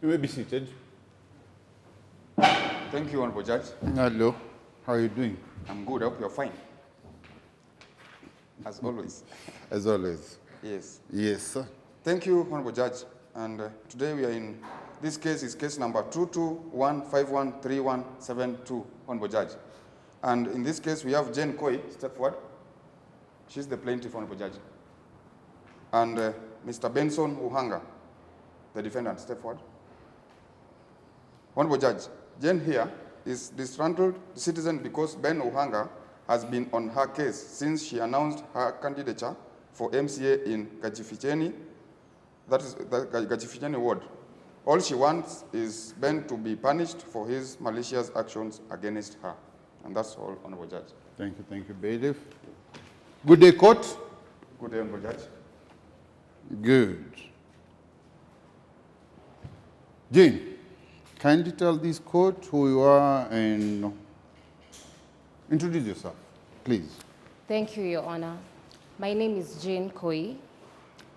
You may be seated. Thank you, Honorable Judge. Hello. How are you doing? I'm good. I hope you're fine. As always. As always. Yes. Yes, sir. Thank you, Honorable Judge. And today we are in, this case is case number 221513172, Honorable Judge. And in this case, we have Jane Koi, step forward. She's the plaintiff, Honorable Judge. And Mr. Benson Uhanga, the defendant, step forward. Honorable Judge, Jane here is disgruntled citizen because Ben Uhanga has been on her case since she announced her candidature for MCA in Gachificheni, that is the Gachificheni ward. All she wants is Ben to be punished for his malicious actions against her. And that's all, Honorable Judge. Thank you, bailiff. Good day, court. Good day, Honorable Judge. Good. Jane, kindly tell this court who you are and introduce yourself, please. Thank you, Your Honor. My name is Jane Koi.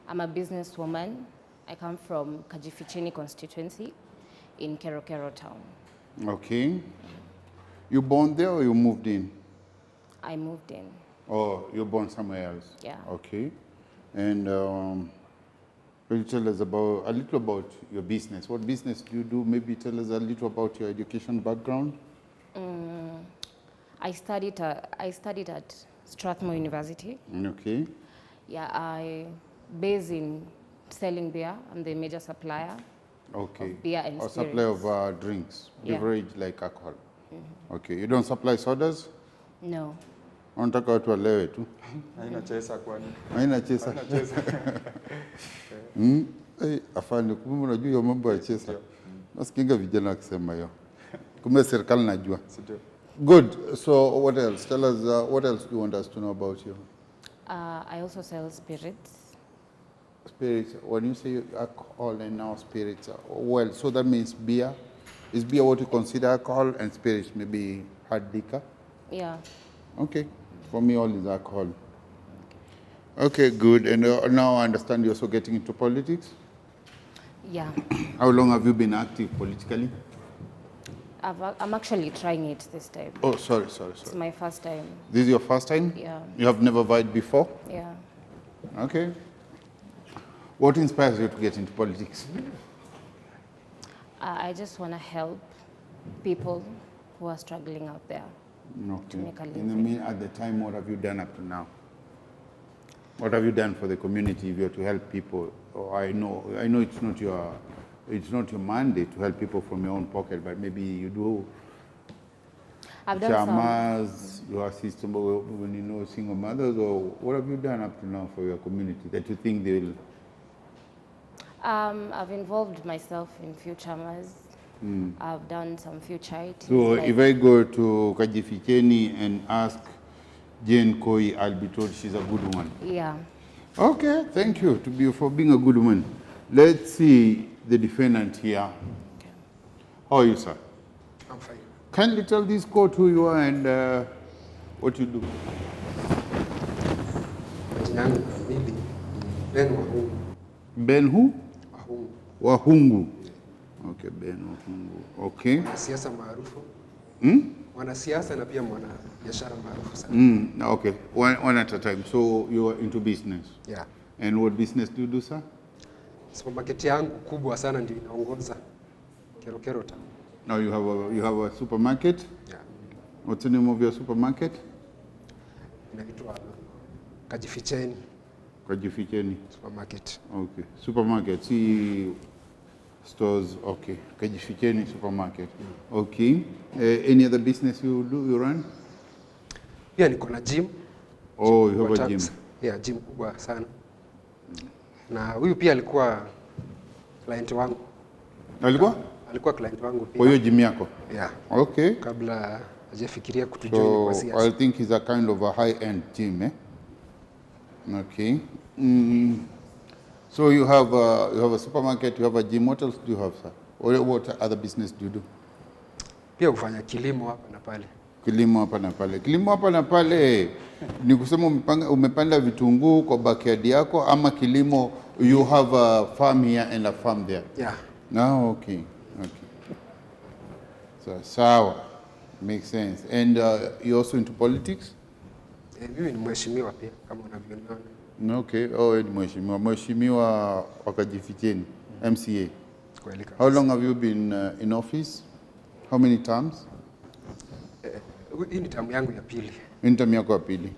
I'm a businesswoman. I come from Kajificheni constituency in Kerokero town. Okay. You born there or you moved in? I moved in. Oh, you born somewhere else? Yeah. Okay. And will you tell us a little about your business? What business do you do? Maybe tell us a little about your education background. I studied at Strathmore University. Okay. Yeah, I base in selling beer. I'm the major supplier. Okay. Of beer and or spirits. supply of drinks, Yeah. beverage like alcohol. Okay. You don't supply sodas? No. Unataka watu walewe tu? Haina chesa kwani. Haina chesa. Afande, kumbe unajua hiyo mambo ya chesa. Nasikianga vijana wakisema hiyo. Kumbe serikali najua. Good. So what else? Tell us, what else do you want us to know about you? I also sell spirits. Spirits, when you say alcohol and now spirits, well, so that means beer. Is beer what you consider alcohol, and spirits maybe hard liquor? Yeah. Okay. For me, all is alcohol. Okay, good. And now I understand you're also getting into politics? Yeah. How long have you been active politically? I'm actually trying it this time. Oh, sorry. It's my first time. This is your first time? Yeah. You have never vied before? Yeah. Okay. What inspires you to get into politics? I just want to help people who are struggling out there. Okay. To make a In the living. at the time, what have you done up to now? What have you done for the community if you're to help people? Oh, I know it's not your mandate to help people from your own pocket, but maybe you do. I've done some. Chamas, you assist when you know single mothers, or what have you done up to now for your community that you think they will? I've involved myself in few chamas. I've done some few charities. So like, if I go to Kajificheni and ask Jane Koi, I'll be told she's a good woman. yeah. Okay, thank you for being a good woman. Let's see the defendant here. Okay. How are you, sir? I'm fine. Kindly tell this court who you are and what you do. Majina yangu kamili ni Ben Wahungu. Ben who? Wahungu. Wahungu. Okay, Ben Wahungu. Okay. Mwanasiasa maarufu. Mwanasiasa na pia mwanabiashara maarufu sana. Okay, one at a time. So you are into business. Yeah. And what business do you do, sir? Supermarket yangu kubwa sana ndio inaongoza Kerokero town. Now you have a supermarket. Yeah. What's the name of your supermarket? Inaitwa Kajificheni Kajificheni. supermarket. Okay. Supermarket. See stores. Okay. Kajificheni supermarket. Okay. Any other business you run? Pia niko na gym. Oh, you have a Taps. gym. Yeah, gym kubwa sana. Na huyu pia alikuwa client wangu. Alikuwa? Alikuwa client wangu pia. Kwa hiyo gym yako? Yeah. Okay. Kabla hajafikiria kutujoin kwa So siasa. I think he's a kind of a high-end gym, eh? Okay. So you have a supermarket, you have a gym. What else do you have, sir? What other business do you do? Pia kufanya kilimo hapa na pale. Kilimo hapa na pale. Kilimo hapa na pale ni kusema umepanda vitunguu kwa backyard yako ama kilimo you have a farm here and a farm there? Yeah. No, okay, okay. So, sawa, makes sense. And you're also into politics? Mimi ni mheshimiwa pia kama unavyoniona. Okay, oh, ni mheshimiwa. Mheshimiwa wa Kajificheni, MCA. Kweli kabisa. How long have you been in office? How many terms? Hii ni tamu yangu ya pili. Term yako ya pili.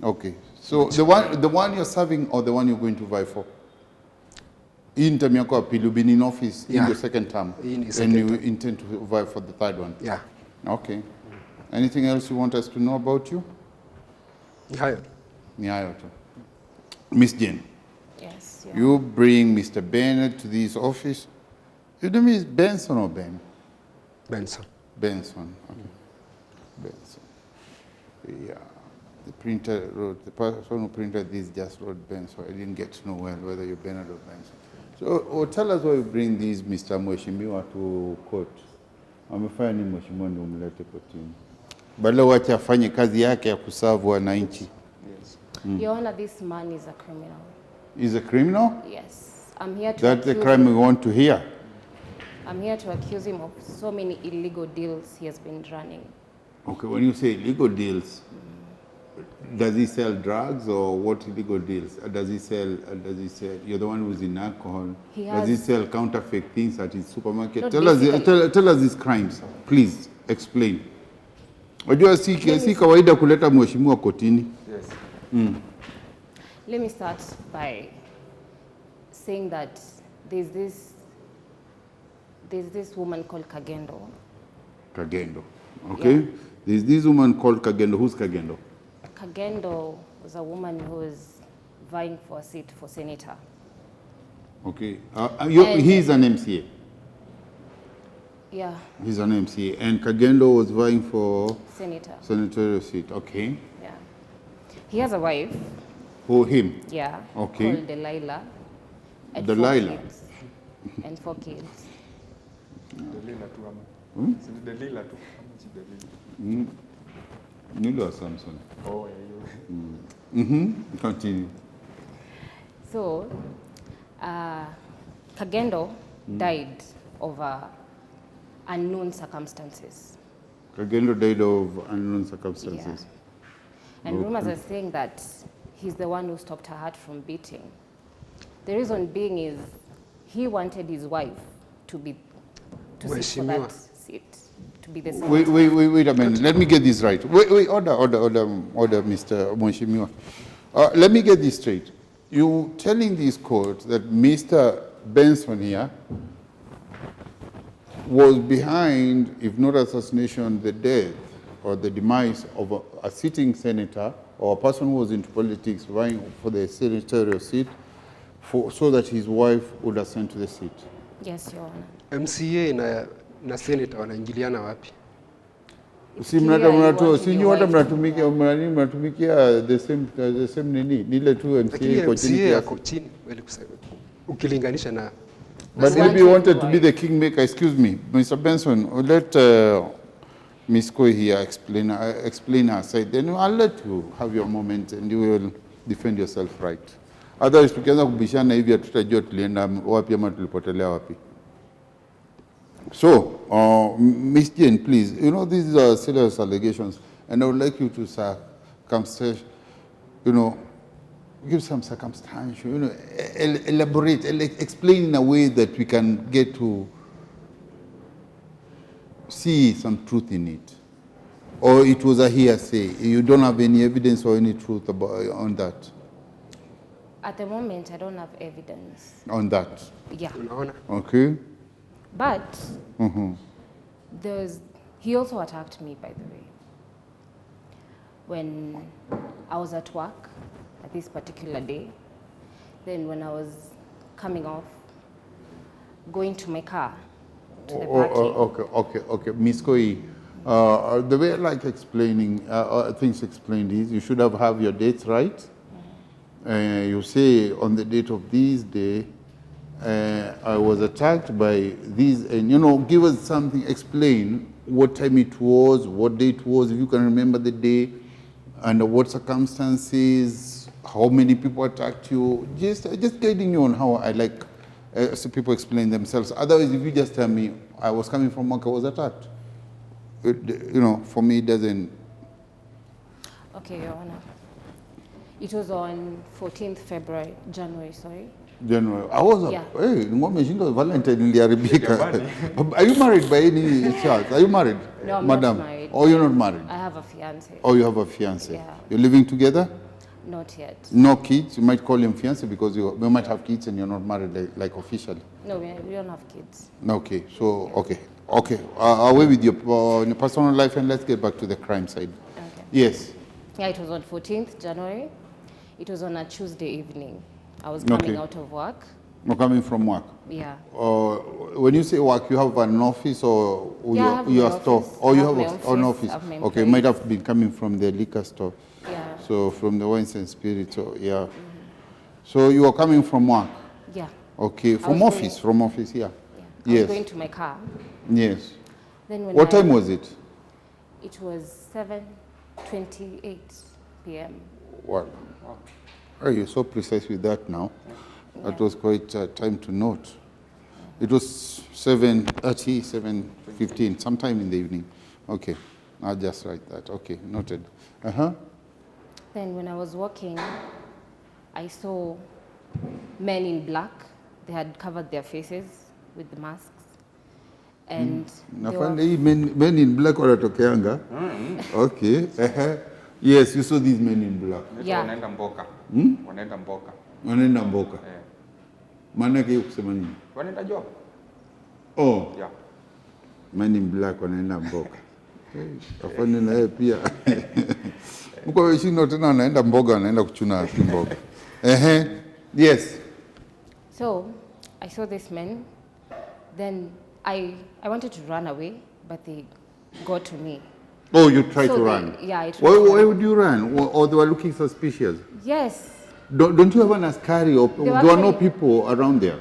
Okay. So the one you're serving or the one you're going to vie for? Term yako ya pili, you've been in office in your second term. And you intend to vie for the third one? Yeah. Okay. Anything else you want us to know about you? Ni hayo. Ni hayo tu. Miss Jane. Yes. Yeah. You bring Mr. Bennett to this office. Your name is Benson or Ben? Benson. Benson. Okay. Benson. Yeah. The printer wrote, the person who printed this just wrote Benson. I didn't get to know well whether you're Bennett or Benson. So tell us why you bring this Mr. Mheshimiwa to court. Amefanya nini Mheshimiwa ndio umlete kotini? Badala wacha afanye kazi yake ya kusavu wananchi. Yes. Your Honor, this man is a criminal. He's a criminal? Yes. I'm here to That's the accuse crime we him. want to hear. I'm here to accuse him of so many illegal deals he has been running. Okay, when you say illegal deals, does he sell drugs or what illegal deals? Does he sell, you're the one who's in alcohol. He Does he has- sell counterfeit things at his supermarket? Not Tell us, basically. tell us these crimes, please, explain. Wajua si kawaida kuleta mheshimiwa kotini. Yes. Let me start by saying that there's this woman called Kagendo. Kagendo, okay? Yeah. There's this woman called Kagendo. Who's Kagendo? Kagendo was a woman who was vying for a seat for senator. Okay, And- he's an MCA. Yeah, He's an MCA. And Kagendo was vying for senator. senatorial seat, okay? Yeah. He has a wife, Who, him? yeah, Okay. called Delilah. And Delilah. 4 kids. And 4 kids. Delila tu ama. Si ni Delila tu. Ama si Delila. Nilo wa Samson. Oh, yeah. Continue. So, Kagendo died over unknown circumstances. Kagendo died of unknown circumstances. And rumors are saying that he's the one who stopped her heart from beating. The reason being is he wanted his wife to sit for Mheshimiwa. that seat, to be the senator. Wait a minute. Let me get this right. Wait, order, Mr. Mheshimiwa. Let me get this straight. You telling this court that Mr. Benson here was behind, if not assassination, the death or the demise of a sitting senator or a person who was into politics vying for the senatorial seat so that his wife would ascend to the seat. Yes, Your Honor. MCA na senator wanaingiliana wapi? Si Clear you want sinyi your wote wife mnatumikia the same nini nile tu Lakini MCA iko chini MCA kiasi. yako chini kweli kusema. Ukilinganisha na But One maybe you to wanted to be wife. the kingmaker. Excuse me, Mr. Benson. Let Ms. Koi here explain her side. Then I'll let you have your moment and you will defend yourself right. Otherwise, tukianza kubishana hivi hatutajua tulienda wapi ama tulipotelea wapi. So, Ms. Jane, please, you know, these are serious allegations, and I would like you to give some circumstantial, elaborate, explain in a way that we can get to see some truth in it. Or it was a hearsay. You don't have any evidence or any truth on that. At the moment, I don't have evidence. On that. Yeah. unaona Okay? But he also attacked me, by the way. When I was at work at this particular day, then when I was coming off, going to my car, to the parking. Okay. Ms. Koi, the way I like explaining things explained is you should have your dates right. You say on the date of this day, I was attacked by these, and give us something, explain what time it was, what day it was, if you can remember the day, under what circumstances, how many people attacked you, just guiding you on how I like so people explain themselves. Otherwise, if you just tell me I was coming from work, I was attacked. For me, it doesn't. Okay, Your Honor. It was on 14th January, sorry. January. I was Yeah. Hey, Valentine iliharibika. Are you married by any chance? Are you married? No, I'm Madam? not married. Or you're not married? I have a fiance. Or you have a fiance? Yeah. You're living together? Not yet. No kids? You might call him fiance because you might have kids and you're not married like officially. No, we don't have kids. Okay, so, okay. Away with your personal life and let's get back to the crime side. Okay. Yes. Yeah, it was on 14th January. It was on a Tuesday evening. I was coming out of work. You're coming from work? Yeah. When you say work, you have an office or Yeah, I have your my store? office. Or I you have have my an office. office? I have my Okay, might have been coming from the liquor store. Yeah. So from the wines and spirits, so yeah. So you are coming from work? Yeah. Okay, was from office, yeah. Yeah. I Yes. was going to my car. Yes. Then when What time was it? It was 7:28 p.m. Wow. Oh, you're so precise with that now. That was quite time to note. It was 7:30, 7:15, sometime in the evening. Okay, I'll just write that. Okay, noted. Then when I was walking, I saw men in black. They had covered their faces with the masks. And they were, Nafanda hii men in black wanatokeanga. Okay. Yes, you saw these men in black. Yeah. Wanaenda mboka. Wanaenda mboka. Wanaenda mboka. Maana yake hiyo kusema nini? Wanaenda job. Oh, Yeah. men in black wanaenda mboka. Afanye na yeye pia. Mko weshinda tena wanaenda mboga, wanaenda kuchuna mboga. Yes. So I saw this men. Then I wanted to run away, but they got to me. Oh, you tried So to they- run? yeah, I tried Why, to why run. would you run? Or they were looking suspicious? Yes, Don't you have an askari or were there are no actually- people around there?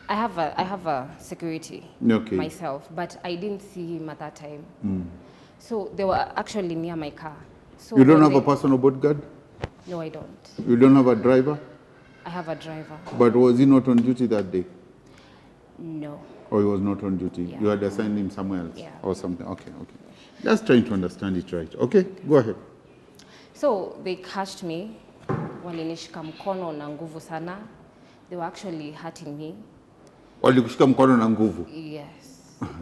I have a security Okay. myself, but I didn't see him at that time. So they were actually near my car. So You don't when have a they- personal bodyguard? No, I don't. You don't have a driver? I have a driver. But was he not on duty that day? No. Or he was not on duty? Yeah. You had assigned him somewhere else? Yeah. Or something? Okay. Just trying to understand it right. Okay, go ahead. So they catched me, walinishika mkono na nguvu sana. They were actually hurting me. Walikushika mkono na nguvu. Yes.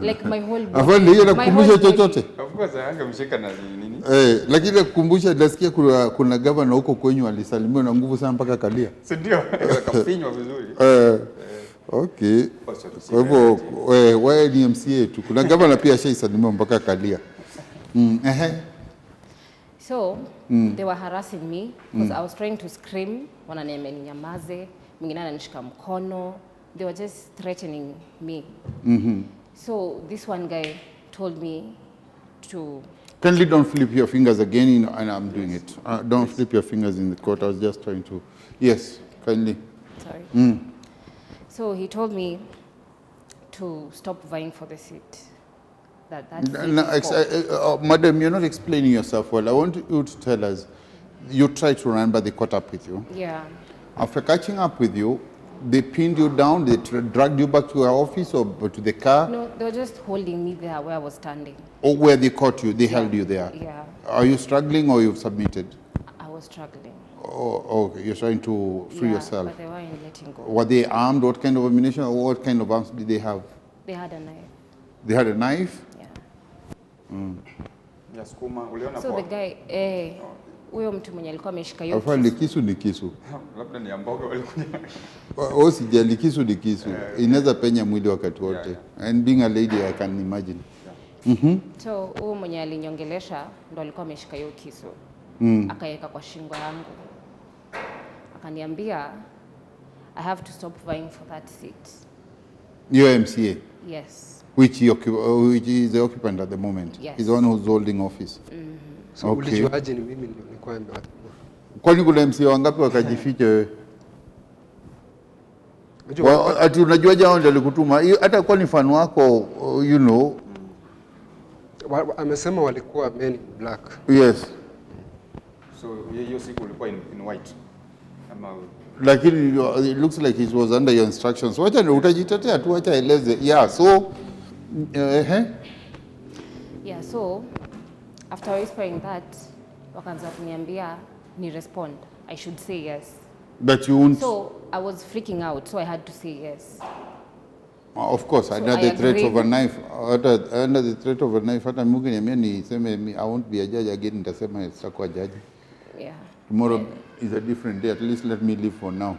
Like my whole body. Afande hiyo my nakukumbusha whole body. chochote? Of course, angemshika na nini? Lakini nakukumbusha nasikia kuna gavana huko kwenyu alisalimiwa na nguvu sana mpaka kalia. Si ndio? Akafinywa vizuri. Okay. Kwa hivyo wewe ni MCA tu. Kuna gavana pia ashaisalimiwa mpaka kalia. So they were harassing me because I was trying to scream, wananiambia ninyamaze, mwingine ananishika mkono. They were just threatening me. So this one guy told me to. Kindly don't flip your fingers again, and I'm doing it. Don't flip your fingers in the court. I was just trying to. Yes, kindly. Sorry. So he told me to stop vying for the seat. That's Madam, you're not explaining yourself well. I want you to tell us, you tried to run, but they caught up with you. Yeah. After catching up with you, they pinned you down, they dragged you back to your office or to the car? No, they were just holding me there where I was standing. Or where they caught you, they held you there? Yeah. Are you struggling or you've submitted? I was struggling. Oh, okay. You're trying to free yourself. But they weren't letting go. Were they armed? What kind of ammunition or what kind of arms did they have? They had a knife. They had a knife? Yeah. Ya sukuma, uliona So poa? the guy, huyo mtu mwenye alikuwa ameshika hiyo Afande, kisu ni kisu. Labda ni ya mboga walikuja. Usijali, kisu ni kisu. Inaweza penya mwili wakati wote. And being a lady, I can imagine. So huyo mwenye alinyongelesha ndo alikuwa ameshika hiyo kisu. Akaweka kwa shingo yangu. Akaniambia I have to stop vying for that seat. You're MCA? Yes. Which is the occupant at the moment? Yes. He's the one who's holding office. So Okay. ulijuaje ni mimi ndio nilikuwa nimewatuma? Kwani kuna MCA wangapi wakajificha wewe? Ati unajuaje hao ndio alikutuma? Hata kwa ni fan wako, you know. Amesema walikuwa men in black. Yes. So hiyo siku ulikuwa in white. Ama Lakini it looks like it was under your instructions. Wacha utajitetea tu, wacha eleze. Yeah, so Yeah, so after whispering that, wakaanza kuniambia ni respond. I should say yes. But you won't. So I was freaking out, so I had to say yes. Of course, So under I the threat agreed. of a knife, under the threat of a knife, hata Mungu niambia niseme I won't be a judge again, nitasema sitakuwa judge. Yeah. Tomorrow is a different day. At least let me live for now.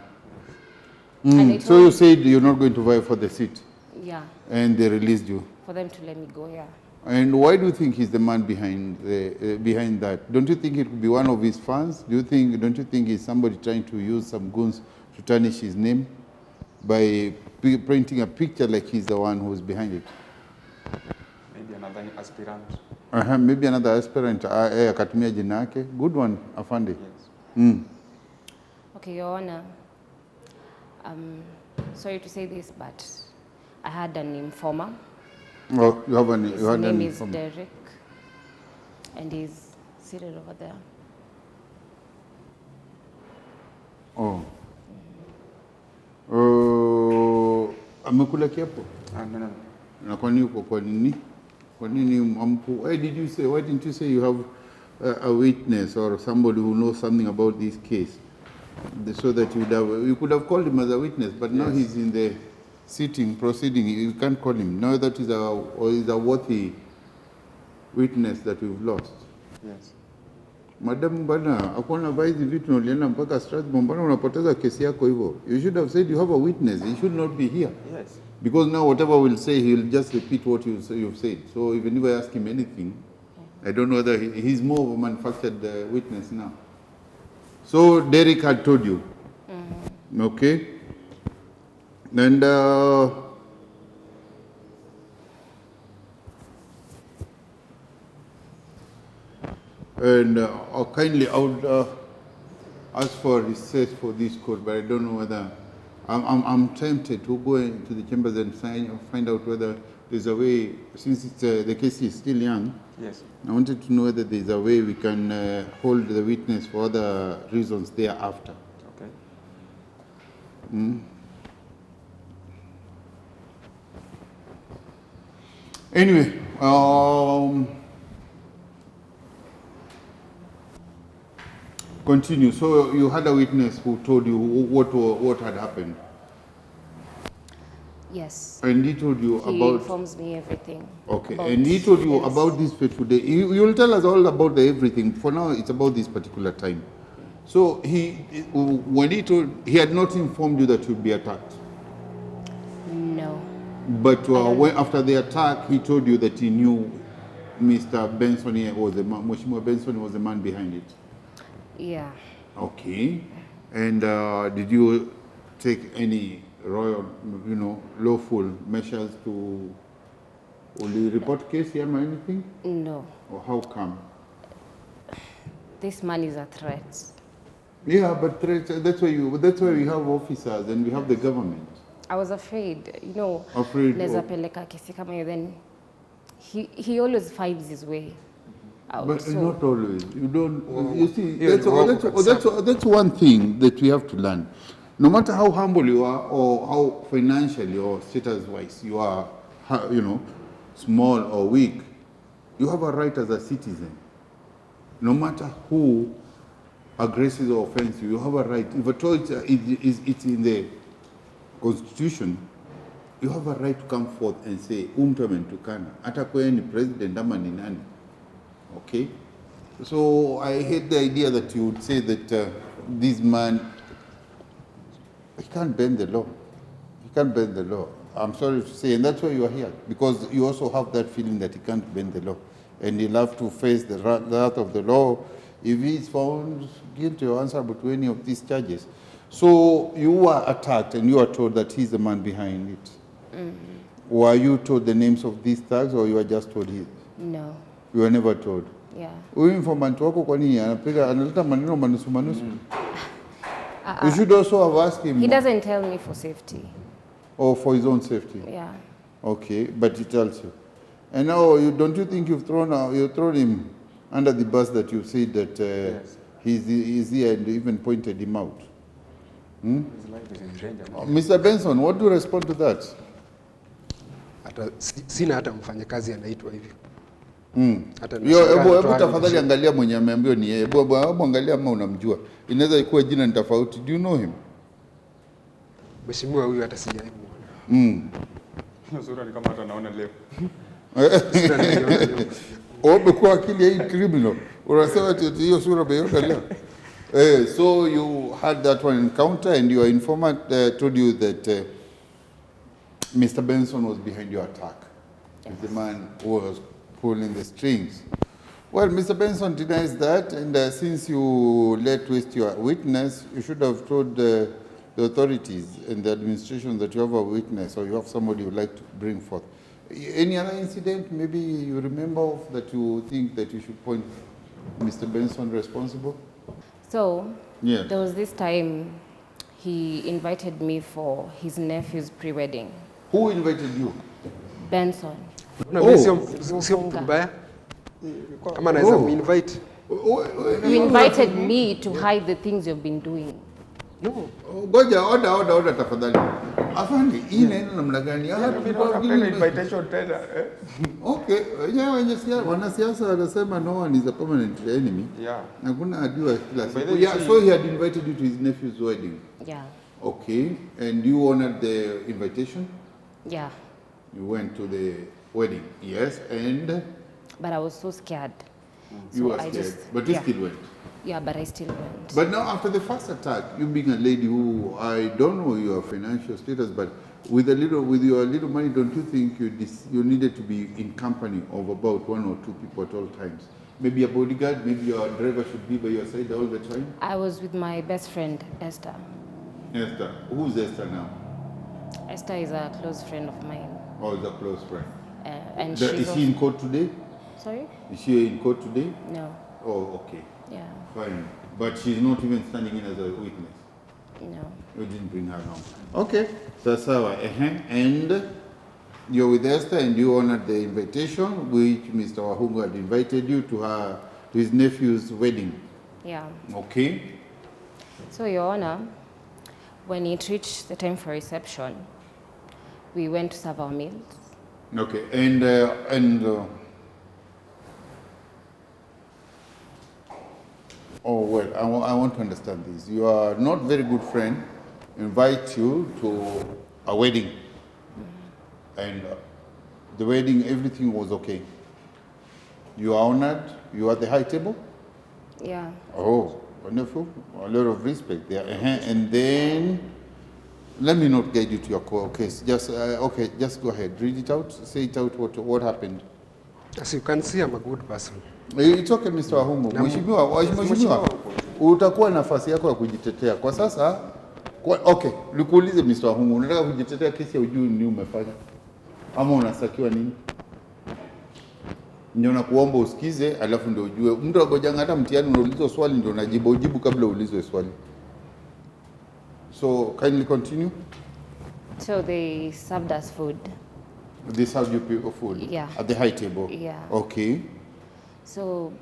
And they So told you said you're not going to vie for the seat, yeah, and they released you. for them to let me go, yeah. And why do you think he's the man behind behind that? Don't you think it could be one of his fans? Don't you think he's somebody trying to use some goons to tarnish his name by printing a picture like he's the one who's behind it? Maybe another aspirant. Maybe another aspirant akatumia jina yake. Good one, Afande. Yes. Okay, Your Honor, sorry to say this, but I had an informer. Oh, you have an His you had name an is informer. Derek, and he's seated over there. Oh. Amekula kiapo? No, no. Na kwa nini uko kwa nini? Kwa nini why didn't you say you have a witness or somebody who knows something about this case? So that you could have called him as a witness, but now he's in the proceeding, you can't call him. Now that is a worthy witness that we've lost. Yes. Madam bana, akona hizi vitu ulienda mpaka Strasbourg, mbona unapoteza kesi yako hivyo? You should have said you have a witness. He should not be here. Yes. Because now whatever we'll say, he'll just repeat what you've said. So even if I ask him anything, I don't know whether he's more of a manufactured witness now. So Derek had told you. Okay. And kindly I would ask for recess for this court, but I don't know whether I'm tempted to go into the chambers and find out whether there's a way, since the case is still young. Yes. I wanted to know whether there's a way we can hold the witness for other reasons thereafter. Okay. Anyway, continue. So you had a witness who told you what had happened, Yes. and he told you He about. informs me everything. Okay, about and he told you events. about this fateful day. You'll tell us all about the everything. For now, it's about this particular time. So when he had not informed you that you'd be attacked, No. but after the attack, he told you that he knew Mr. Benson was Mheshimiwa Benson was the man behind it. Yeah. Okay, and did you take any royal, lawful measures to only report case here or anything? No. Or how come? This man is a threat. Yeah, but that's why we have officers and we have the government. I was afraid, Afraid naweza of- peleka kesi kama hiyo, then he always finds his way out. But So, not always. You don't. You see, yeah, that's one thing that we have to learn. No matter how humble you are, or how financially or status-wise you are, small or weak, you have a right as a citizen. No matter who aggresses or offends you, you have a right. If at all it's in the Constitution, you have a right to come forth and say, mtu amentukana, hata kwe ni president ama ni nani. Okay? So I hate the idea that you would say that this man, he can't bend the law. He can't bend the law. I'm sorry to say, and that's why you are here, because you also have that feeling that he can't bend the law. And he'll have to face the wrath of the law if he is found guilty or answerable to any of these charges. So you were attacked and you were told that he's the man behind it. Were you told the names of these thugs, or you were just told he? no. You were never told. Yeah. Huyu informant wako kwa nini analeta maneno manusu manusu? You should also have asked him. He doesn't tell me for safety. Or for his own safety. Yeah. Okay, but he tells you. And now, don't you think you've thrown him under the bus that you said that Yes. he's here and even pointed him out? His life is in danger. Mr. Benson, what do you respond to that? Hata sina hata mfanyakazi anaitwa hivyo. Hata Yo, nashangaa hebu watu tafadhali hao- angalia mwenye ameambiwa ni yeye. Hebu angalia ama unamjua. Inaweza ikuwa jina ni tofauti. Do you know him? Mheshimiwa huyu hata sijawahi muona. Hiyo sura ni kama hata naona leo. Sina niliona leo. Umekuwa akili ya hii criminal. Unasema ati hiyo sura umeiona leo. So you had that one encounter and your informant told you that Mr. Benson was behind your attack. He's the man who was pulling the strings. Well, Mr. Benson denies that, and since you let waste your witness, you should have told the authorities and the administration that you have a witness or you have somebody you would like to bring forth. Any other incident maybe you remember of that you think that you should point Mr. Benson responsible? So Yeah. there was this time he invited me for his nephew's pre-wedding. Who invited you? Benson. Na mimi sio mtu mbaya. Kama naweza muinvite. You invited me to hide the things you've been doing. No. Ngoja, order tafadhali. Afande, hii neno namna gani? Invitation tena. Okay, wanasiasa wanasema no one is a permanent enemy. Yeah. Hakuna adui wa kila By siku. the way, Yeah, so he had invited you to his nephew's wedding. Yeah. Okay, and you honored the invitation? Yeah. You went to the wedding, yes, and But I was so scared. you So were I scared, just- but you yeah. still went. Yeah, but I still went. But now after the first attack, you being a lady who, I don't know your financial status, but with your little money, don't you think you needed to be in company of about 1 or 2 people at all times? Maybe a bodyguard, maybe your driver should be by your side all the time? I was with my best friend, Esther. Esther. Who's Esther now? Esther is a close friend of mine. Oh, is a close friend. And Is she's she in court today? Sorry? Is she in court today? No. Oh, okay. Yeah. Fine. But she's not even standing in as a witness. No. You didn't bring her along. Okay. Sawa. And you're with Esther and you honored the invitation which Mr. Wahungu had invited you to his nephew's wedding. Yeah. Okay. So, Your Honor, when it reached the time for reception, we went to serve our meals. Okay. Oh, well, I want to understand this. Your not very good friend invite you to a wedding. And the wedding, everything was okay. You are honored. You are at the high table. Yeah. Oh, wonderful. A lot of respect there. And then, let me not guide you to your case. Just go ahead. Read it out. Say it out. What happened? As you can see, I'm a good person. It's okay, Mr. Wahungu. Mheshimiwa, utakuwa nafasi yako ya kujitetea. Kwa sasa, okay, nikuulize Mr. Wahungu, unataka kujitetea kesi ya ujui ni umefanya? Ama unasakiwa nini? Ndio nakuomba usikize, alafu ndio ujue. Mtu agojanga hata mtihani unaulizwa swali ndio unajibu kabla uulizwe swali. So, kindly continue. So they served us food. They served you people food? Yeah. At the high table? Yeah. Okay. So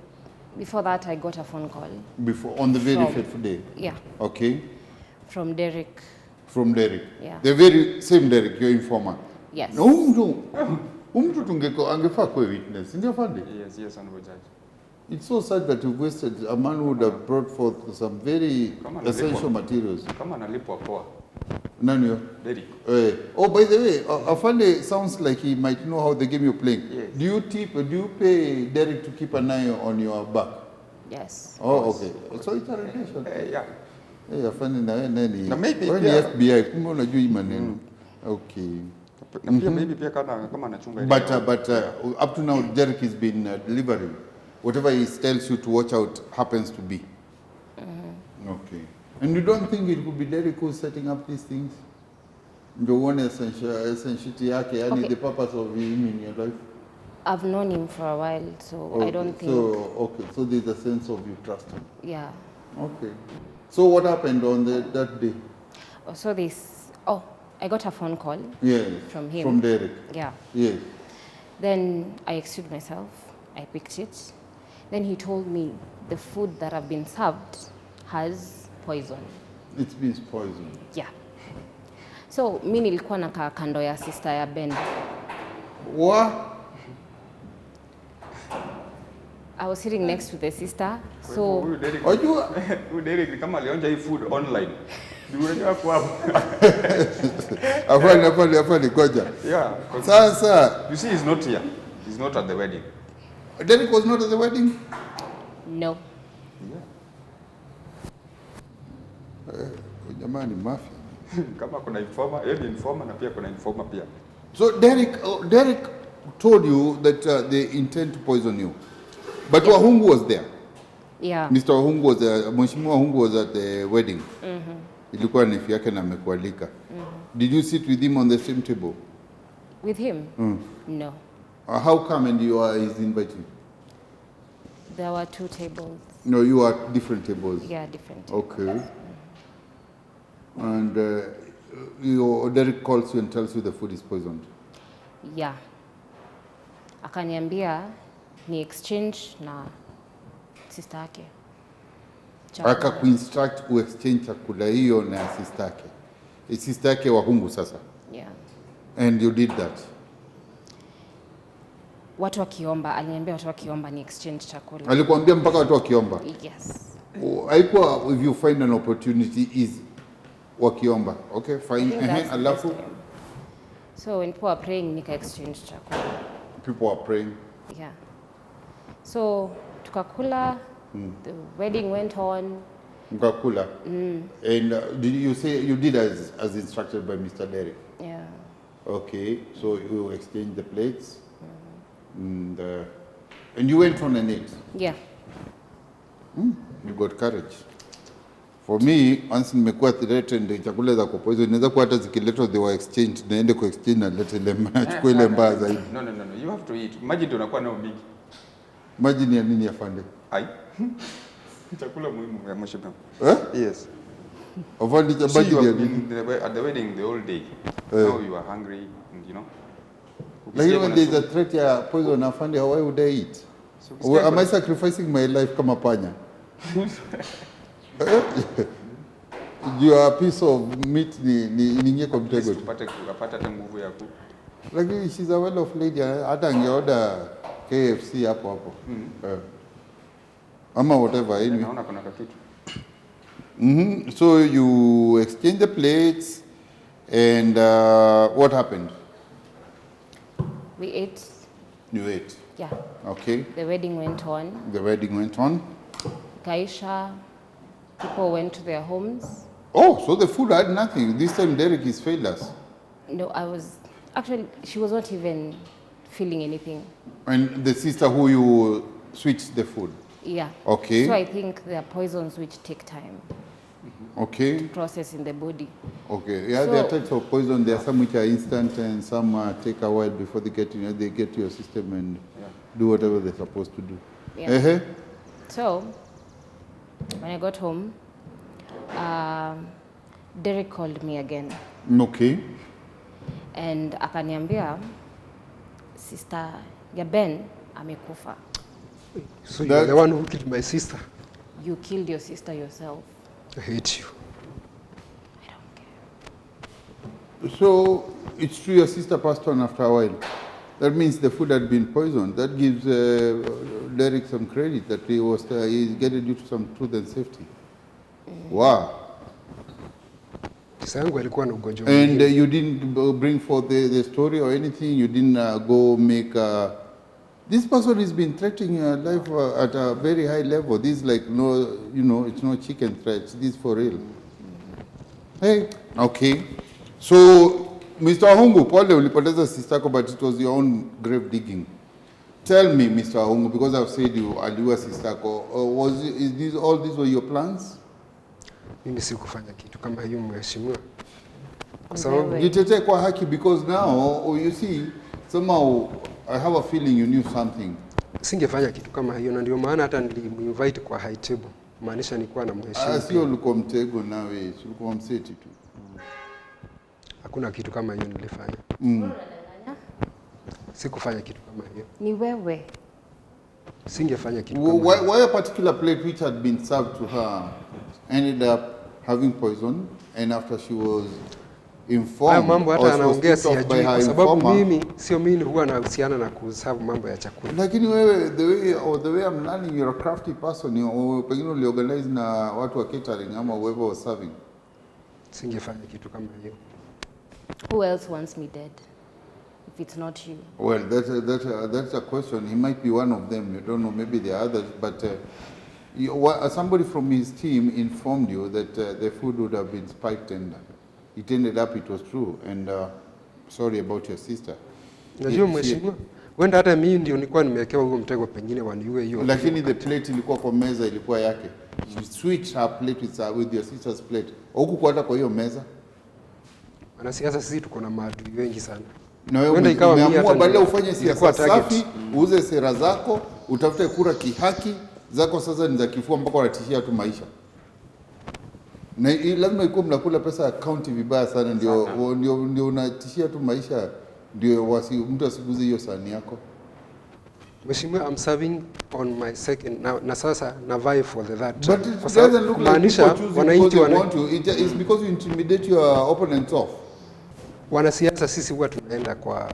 before that, I got a phone call. On the very From- fateful day? Yeah. Okay. From Derek. From Derek? Yeah. The very same Derek, your informer? Yes. Na mtu angefaa kuwe witness, ndio fande? Yes, honorable judge. It's so sad that you've wasted a man who would have brought forth some very Kama essential analipwa. materials. Kama analipwa poa. Nani huyo? Derek. Oh, by the way, Afande sounds like he might know how the game you're playing. Yes. Do you pay Derek to keep an eye on your back? Yes. Oh, okay. So it's a relation. Yeah. Hey, Afande na wewe nani? Na maybe Wewe ni pia- FBI, kumbe unajua hii maneno. Okay. Na pia maybe pia kama anachunga ile. But up to now, Derek has been delivering. Whatever he tells you to watch out happens to be. Okay. And you don't think it could be Derek who's setting up these things? Ndio uone essentiality yake, yani Okay. the purpose of him in your life? I've known him for a while, so I don't think. So there's a sense of you trust him. Yeah. Okay. So what happened on that day? So I got a phone call. Yes. From him. From Derek. Yeah. Yes. Then I excused myself. I picked it. Then he told me the food that I've been served has poison. It's been poisoned. Yeah. So mi nilikuwa nakaa kando ya sister ya Ben. What? I was sitting next to the sister. So Huyu Derek, Wajua, huyu Derek ni kama alionja hii food online. Ndio unajua kwa hapo. hapana ngoja. Yeah. Sasa, You see, he's not here. He's not at the wedding. Derek was not at the wedding? no. Jamani, mafia. Kama kuna informer, yeye ni informer na pia kuna informer pia. So Derek told you that they intend to poison you. But Wahungu was there. Yeah. Mr. Wahungu was there. Mheshimiwa Wahungu was at the wedding. Ilikuwa nefi yake na amekualika. Did you sit with him on the same table? With him? No. How come and you are his inviting? There were 2 tables. No, you are at different tables. Yeah, different. Okay. And Derek calls you and tells you the food is poisoned. Yeah. Akaniambia ni exchange na sister yake. Akakuinstruct exchange chakula hiyo na sister yake. Sister yake Wahungu sasa. Yeah. And you did that. Watu wakiomba, aliniambia watu wakiomba ni exchange chakula. Alikuambia mpaka watu wakiomba. Yes. Haikuwa if you find an opportunity is wakiomba. Okay, I fine. think that's the Alafu best time. So when people are praying, nika exchange chakula. people are praying. Yeah. So tukakula, the wedding went on. Mkakula. And did you say you did as instructed by Mr. Derek? Yeah. Okay, so you exchanged the plates. And you went on an date. Yeah. You got courage. For me, once nimekuwa threatened chakula za kupoison inaweza kuwa hata zikiletwa they were exchanged naende ku exchange na lete ile nachukua ile mbaya zaidi. No. You have to eat. Imagine tunakuwa nao mingi. Imagine ya nini afande? Ai. Chakula muhimu ya mheshimiwa. Yes. Afande See, you imagine ya have nini? been at the wedding the whole day. Now you are hungry, and, you know. Like when there is a threat ya poison afande, why would I eat? Or am I sacrificing my life kama panya? Your piece of meat ni kwa mtego tu. Upate hata nguvu ya ku. Lakini she's a well of lady, hata angeorder KFC hapo. Ama whatever anyway. Naona kuna kitu. So you exchange the plates and what happened? We ate. You ate. Yeah. Okay. The wedding went on. The wedding went on. Kaisha, people went to their homes. Oh, so the food had nothing. This time Derek is failed us. No, actually, she was not even feeling anything. And the sister who you switched the food. Yeah. Okay. So I think there are poisons which take time Okay. to process in the body. Okay. Yeah, there are So- types of poison. There are some which are instant and some take a while before they get they get to your system and do whatever they're supposed to do. Yeah. So when I got home, Derek called me again Okay. and akaniambia sister ya Ben amekufa. So you're the one who killed my sister. You killed your sister yourself. I hate you. I don't care. So it's true your sister passed on after a while. That means the food had been poisoned. That gives Derek some credit that he's getting due to some truth and safety. Wow. Kisa yangu alikuwa na ugonjwa And mwingine. you didn't bring forth the story or anything? You didn't go make... this person has been threatening your life at a very high level. This is like, no, you know, it's not chicken threats. This is for real. Hey, okay. So, Mr. Ahungu, pole ulipoteza sister yako, but it was your own grave digging. Tell me, Mr. Ahungu, because I've said you aliua sister yako, all these were your plans? Mimi sikufanya kitu kama hiyo mheshimiwa. Kwa sababu Wewe. Jitetee kwa haki, because now, you see, somehow, I have a feeling you knew something. singefanya kitu kama hiyo, na ndio maana hata niliminvite kwa high table, maanisha nilikuwa na mheshimu. Sio ulikuwa mtego nawe, ulikuwa mseti tu. Hakuna kitu kama hiyo nilifanya. Sikufanya kitu kama hiyo. Ni wewe. Singefanya kitu kama hiyo. Why a particular plate which had been served to her ended up having poison, and after she was Hayo informed mambo or hata she was anaongea tipped off by siyajui her kwa sababu informer. mimi sio mimi huwa nahusiana na kuserve mambo ya chakula. Lakini wewe the way I'm learning, you're a crafty person. Pengine uliorganize na watu wa catering ama whoever was serving. Singefanya kitu kama hiyo. Who else wants me dead if it's not you? Well, that's a question. He might be one of them. You don't know. Maybe there are others. But somebody from his team informed you that the food would have been spiked, and it ended up it was true. And sorry about your sister. Unajua mheshimiwa, wenda hata mimi ndio nilikuwa nimewekewa huo mtego, pengine waniue hiyo. Lakini the plate ilikuwa kwa meza, ilikuwa yake. She switched her plate with your sister's plate. Hukukuwa hata kwa hiyo meza. Wanasiasa sisi tuko na maadui wengi sana. Na wewe Wenda ikawa mimi umeamua hata badala ndio ufanye nilikuwa siasa target. safi, uuze sera zako, utafute kura kihaki, zako sasa ni za kifua mpaka wanatishia tu maisha. Na lazima ikuwe mnakula pesa ya county vibaya sana, ndio unatishia tu maisha, ndio mtu asiguze hiyo sahani yako. Mheshimiwa, I'm serving on my second na sasa na vie for the third. But it doesn't look like people choose because they want to. It's because you intimidate your opponents off. Wanasiasa sisi huwa tunaenda kwa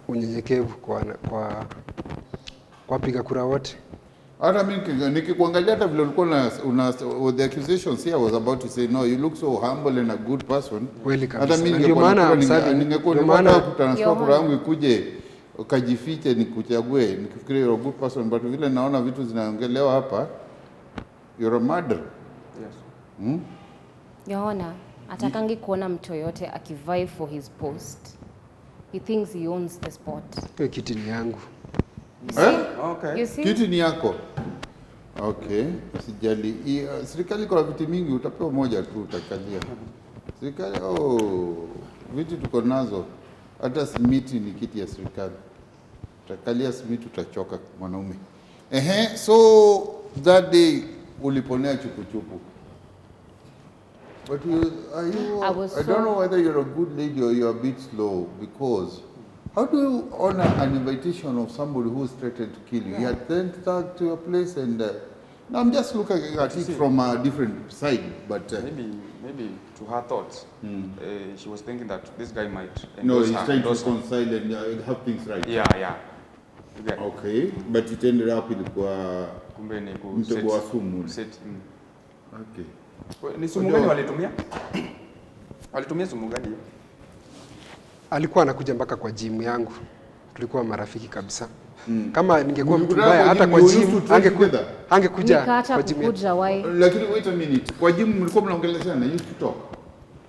unyenyekevu kwa wapiga kura wote. Hata mimi nikikuangalia hata vile ulikuwa the accusations here was about to say no, you look so humble and a good person. Kweli kabisa. Hata mimi Ndio maana ningekuwa kutransfer kura yangu ikuje ukajifiche nikuchague, nikifikiria you're a good person, but vile naona vitu zinaongelewa hapa, you're a murderer. Yes. Yaona, atakangi kuona mtu yoyote akivie for his post. He thinks he owns the spot. Hiyo kiti ni yangu. Okay. You see? Kiti ni yako. Okay, sijali. Serikali kwa viti mingi utapewa moja tu utakalia. Serikali viti tuko nazo. Hata simiti ni kiti ya serikali. Utakalia simiti utachoka mwanaume. So that day uliponea chupuchupu. But I don't know whether you're a good lady or you're a bit slow, because how do you honor an invitation of somebody who's threatened to kill you? He had sent that to your place, and now I'm just looking at it from a different side. But maybe to her thoughts, she was thinking that this guy might no, endorse he's her, trying to endorse her. reconcile and have things right. Yeah. Okay, but it ended up ilikuwa Kumbe ni mtego wa sumu. Okay. Ni sumu gani walitumia? Walitumia sumu gani? Alikuwa anakuja mpaka kwa gym yangu. Tulikuwa marafiki kabisa. Kama ningekuwa mtu mbaya hata kwa gym angekuja Nikaacha kwa gym. kukuja why? Lakini wait a minute. Kwa gym mlikuwa mnaongeleshana, you used to talk.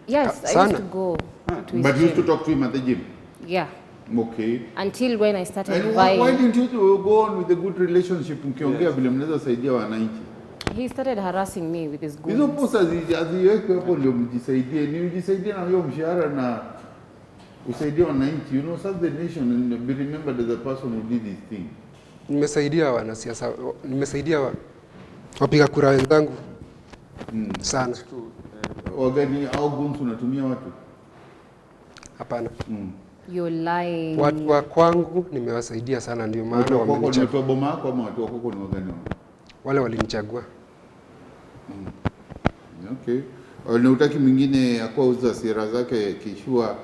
Yes, I Sana. used to go to his But you used to gym. talk to him at the gym. Yeah. Okay. Until when I started And why vying, didn't you go on with the good relationship mkiongea vile mnaweza saidia wananchi? he started harassing me with his Hizo goons. posa haziwekwe hapo ndio mjisaidie. Ni mjisaidie na hiyo mshahara na usaidie wananchi. You know, serve the nation and be remembered as a person who did this thing. Nimesaidia wanasiasa, nimesaidia wapiga kura wenzangu sana. Wagani au gunsu unatumia watu? Hapana. You're lying. Watu wa kwangu nimewasaidia sana, ndio maana Watu wako ni wamenichagua. watu wa boma yako ama watu wako ni wagani wao? Wale walinichagua. Okay. Na utaki mwingine akauza sera zake kishua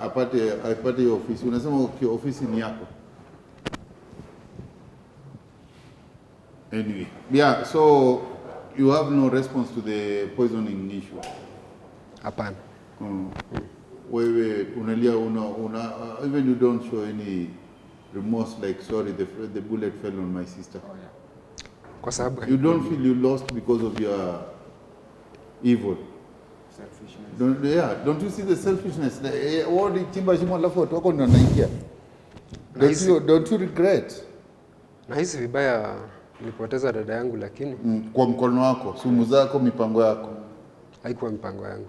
apate hiyo ofisi. Unasema ofisi ni yako. Anyway, yeah, so you have no response to the poisoning issue. Hapana. Wewe unalia even you don't show any remorse like sorry the bullet fell on my sister. Kwa sababu You don't feel you lost because of your evil. Selfishness. Don't you see the selfishness? Wodi chimba shimo alafu watu wako ndio wanaingia. Don't you regret? nahisi vibaya nilipoteza dada yangu, lakini Kwa mkono wako, sumu zako, mipango yako. haikuwa mipango yangu.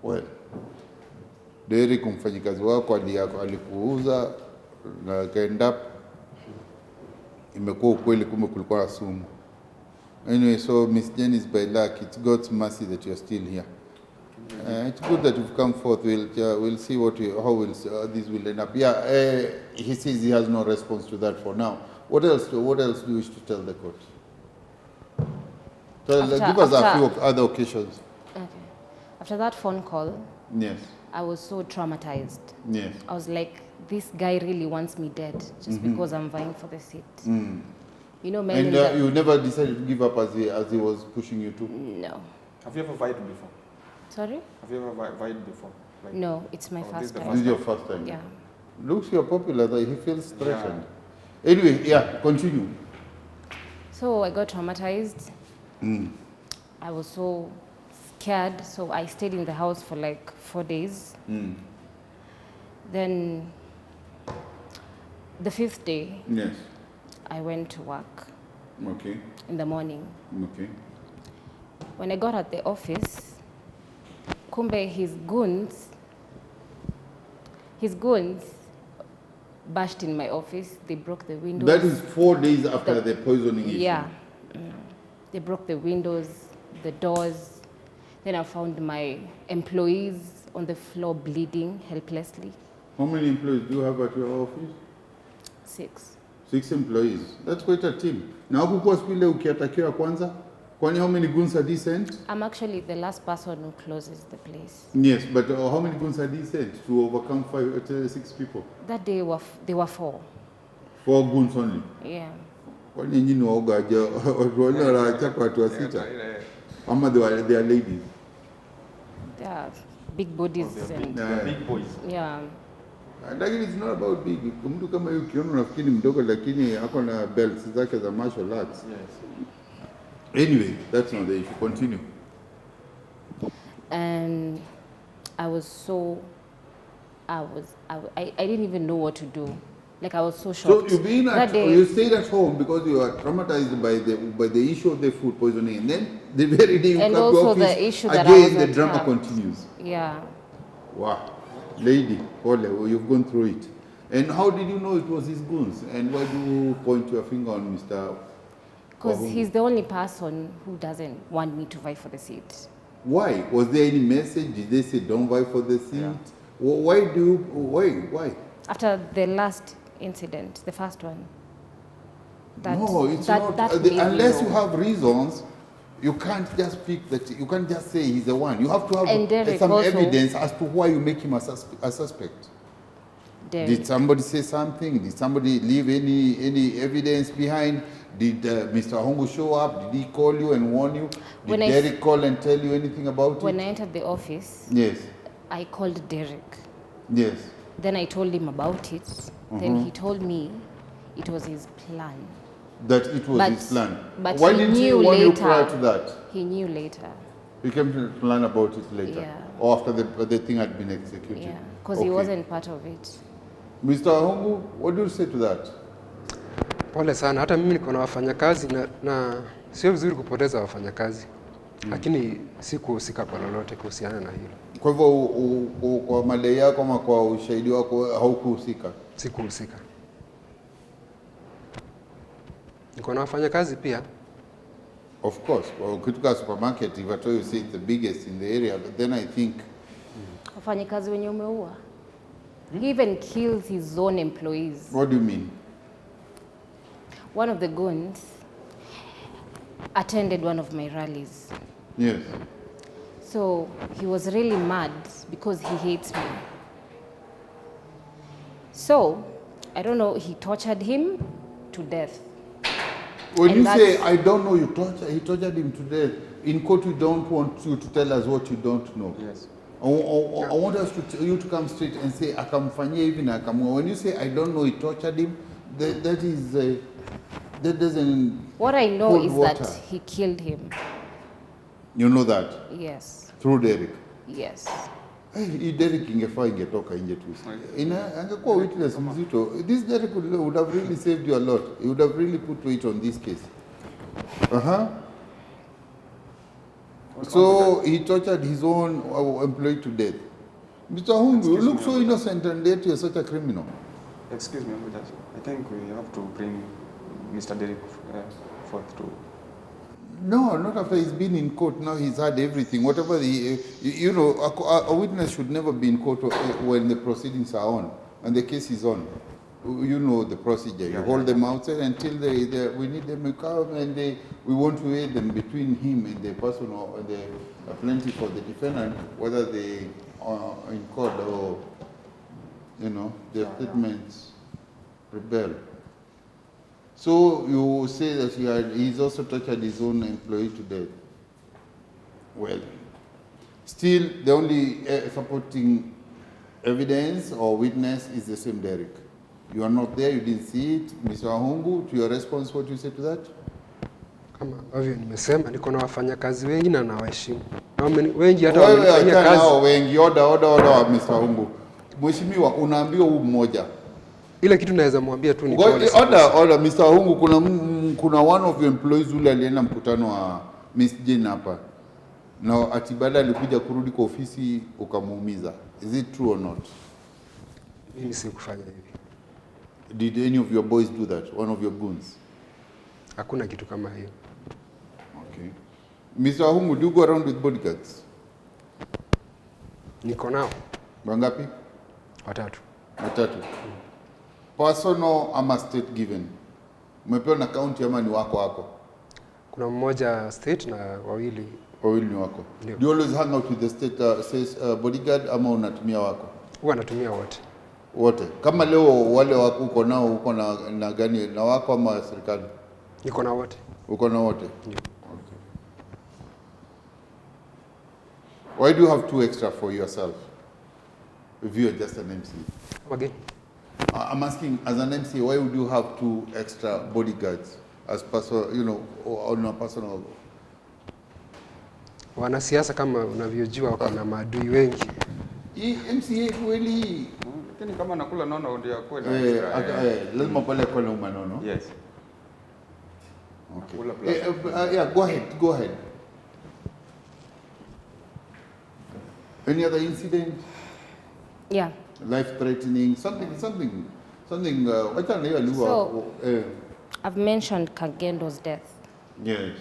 Well, Derek mfanyikazi wako alikuuza na akaenda imekuwa ukweli kumbe kulikuwa na sumu. Anyway, so Miss Janice, by luck, it's God's mercy that you're still here. It's good that you've come forth. We'll see how this will end up. Yeah, he says he has no response to that for now. What else do you wish to tell the court? So After- give us a after- few other occasions. Okay. After that phone call, Yes. I was so traumatized. Yes. I was like, this guy really wants me dead just because I'm vying for the seat. You know, men And in the... you never decided to give up as he was pushing you to? No. Have you ever vied before? Sorry? Have you ever vied before? Like, No, it's my Oh, this first is the time. This is your first time? Yeah. Looks you're popular, that he feels threatened. Anyway, yeah, continue. So I got traumatized. I was so scared, so I stayed in the house for like 4 days. Then the 5th day, Yes. I went to work Okay. in the morning. Okay. When I got at the office, kumbe his goons bashed in my office. They broke the windows. That is 4 days after the poisoning issue. Yeah. They broke the windows, the doors. Then I found my employees on the floor bleeding helplessly. How many employees do you have at your office? 6. 6 employees. That's quite a team. Na hukukuwa siku ile ukiatakiwa kwanza? Kwani how many goons had he sent? I'm actually the last person who closes the place. Yes, but how many goons had he sent to overcome 6 people? That day they were 4. 4 goons only. Yeah. Kwani nyinyi waoga aje watu wale wanachapa watu wa sita? Ama they are ladies. They are big bodies and Big boys. yeah. Lakini it's not about big. Mtu kama yeye ukiona unafikiri mdogo lakini ako na belts zake za martial arts. Yes. Anyway, that's not the issue. Continue. And I was so I didn't even know what to do. Like I was so shocked. So you that day, you stayed at home because you were traumatized by the issue of the food poisoning, and then the very day you And come to also office, the issue that I again was the drama attacked. continues. yeah. Wow, lady, Ole, you've gone through it. And how did you know it was his goons? And why do you point your finger on Mr. Because Wahungu? he's the only person who doesn't want me to vie for the seat. Why? Was there any message? Did they say don't vie for the seat? Yeah. Why? After the last incident, the first one. No, it's that, not. That made me Unless know. you have reasons, you can't just pick that. You can't just say he's the one. You have to And have Derek some also- evidence as to why you make him a suspect. Derek. Did somebody say something? Did somebody leave any evidence behind? Did Mr. Hongu show up? Did he call you and warn you? Did When I Derek call and tell you anything about When it? I entered the office, Yes. I called Derek. Yes. Then I told him about it. Then he told me it was his plan. That it was But- his plan. but Why he didn't he knew warn you later. prior to that? He knew later. You came to learn about it later? Yeah. Or after the thing had been executed? Yeah. Because he Okay. wasn't part of it. Mr. Hongu, what do you say to that? Pole sana, hata mimi niko na wafanyakazi na sio vizuri kupoteza wafanyakazi, lakini sikuhusika kwa lolote kuhusiana na hilo. Kwa hivyo kwa madai yako ama kwa ushahidi wako haukuhusika? Sikuhusika. Niko na wafanyakazi pia. Of course, well, ukitoka supermarket, if at all you say it's the biggest in the area, but then I think Wafanyikazi wenye umeua. He even kills his own employees. what do you mean? One of the goons attended one of my rallies. Yes. So he was really mad because he hates me. So, I don't know, he tortured him to death. When And you say, that's- I don't know, he tortured him to death, in court we don't want you to tell us what you don't know. Yes. I want us you to come straight and say, akamfanyia hivi na akamua. When you say, I don't know, he tortured him, that doesn't What I know hold is water. that he killed him. You know that? Yes, Through Derek. yes. Hii Derek ingefaa ingetoka nje tu. Angekuwa witness mzito. This Derek would have really saved you a lot. He would have really put weight on this case. So he tortured his own employee to death. Mr. Hungu, you look so innocent and yet you're such a criminal. Excuse me, Judge. I think we have to bring Mr. Derek forth to. No, not after he's been in court. Now he's had everything. Whatever a witness should never be in court when the proceedings are on and the case is on. you know the procedure. You hold them outside until we need them to come, and we want to weigh them between him and the person or the plaintiff or the defendant, whether they are in court or, you know, their statements rebel. So you say that he's also tortured his own employee to death. Well, still the only supporting evidence or witness is the same Derek. You are not there, you didn't see it. Mr. Wahungu, to your response, what you say to that? Kama ambavyo nimesema, niko na wafanyakazi wengi na nawaheshimu. Na wengi hata wewe wamenifanyia achana kazi. nao wengi, oda Mr. Wahungu. Mheshimiwa, unaambiwa huu mmoja. Ile kitu naweza mwambia tu ni pole. Oda Mr. Wahungu, kuna one of your employees ule alienda mkutano wa Miss Jane hapa. Na ati baada alikuja kurudi kwa ofisi ukamuumiza. Is it true or not? Mimi sikufanya hivi. Did any of your boys do that? One of your goons? Hakuna kitu kama hiyo. Okay. Mr. Wahungu, do you go around with bodyguards? Niko nao. Wangapi? Watatu. Personal ama state given? Umepewa na county ama ni wako? Kuna mmoja state na wawili Ni wako. Ndio. Do you always hang out with the state bodyguard ama unatumia wako? huwa natumia wote. Wote. Kama leo wale wako uko nao uko na gani, na wako ama serikali? Niko na wote. Uko na wote? Ndio. Okay. Why do you have 2 extra for yourself if you are just an MC? Again. I'm asking, as an MC, why would you have 2 extra bodyguards as personal, you know, on a personal? Wanasiasa kama unavyojua wako na maadui wengi. Hii MCA kweli. Lakini kama nakula nono ndio kweli. Lazima pale kwa na nono. Yes. Okay. Yeah, go ahead. Any other incident? Yeah. Life-threatening, something. So, I've mentioned Kagendo's death. Yes.